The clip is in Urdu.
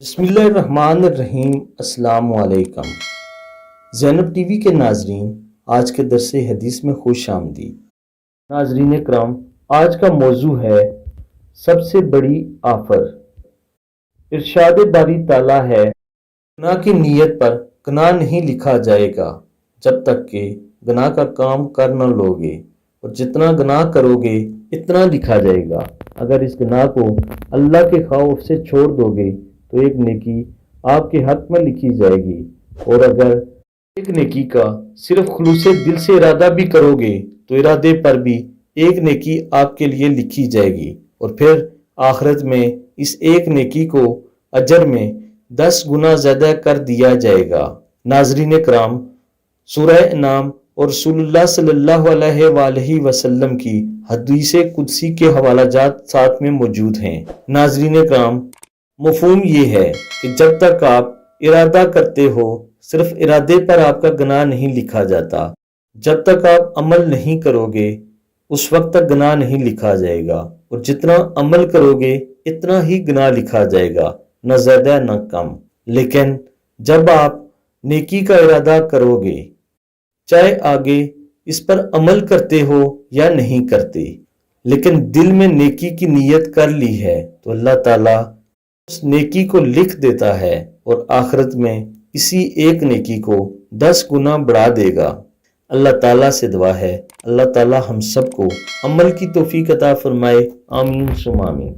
بسم اللہ الرحمن الرحیم۔ السلام علیکم زینب ٹی وی کے ناظرین، آج کے درس حدیث میں خوش آمدید۔ ناظرین کرام، آج کا موضوع ہے سب سے بڑی آفر۔ ارشاد باری تعالیٰ ہے، گناہ کی نیت پر گناہ نہیں لکھا جائے گا جب تک کہ گناہ کا کام کر نہ لوگے، اور جتنا گناہ کرو گے اتنا لکھا جائے گا۔ اگر اس گناہ کو اللہ کے خوف سے چھوڑ دو گے تو ایک نیکی آپ کے حق میں لکھی جائے گی، اور اگر ایک نیکی کا صرف خلوص دل سے ارادہ بھی کرو گے تو ارادے پر بھی ایک نیکی آپ کے لیے لکھی جائے گی، اور پھر آخرت میں اس ایک نیکی کو اجر میں 10 گنا زیادہ کر دیا جائے گا۔ ناظرین کرام، سورہ انعام اور رسول اللہ صلی اللہ علیہ وآلہ وسلم کی حدیث قدسی کے حوالہ جات ساتھ میں موجود ہیں۔ ناظرین کرام، مفہوم یہ ہے کہ جب تک آپ ارادہ کرتے ہو، صرف ارادے پر آپ کا گناہ نہیں لکھا جاتا۔ جب تک آپ عمل نہیں کرو گے اس وقت تک گناہ نہیں لکھا جائے گا، اور جتنا عمل کرو گے اتنا ہی گناہ لکھا جائے گا، نہ زیادہ نہ کم۔ لیکن جب آپ نیکی کا ارادہ کرو گے، چاہے آگے اس پر عمل کرتے ہو یا نہیں کرتے، لیکن دل میں نیکی کی نیت کر لی ہے تو اللہ تعالیٰ اس نیکی کو لکھ دیتا ہے، اور آخرت میں اسی ایک نیکی کو 10 گنا بڑھا دے گا۔ اللہ تعالیٰ سے دعا ہے، اللہ تعالیٰ ہم سب کو عمل کی توفیق عطا فرمائے۔ آمین ثم آمین۔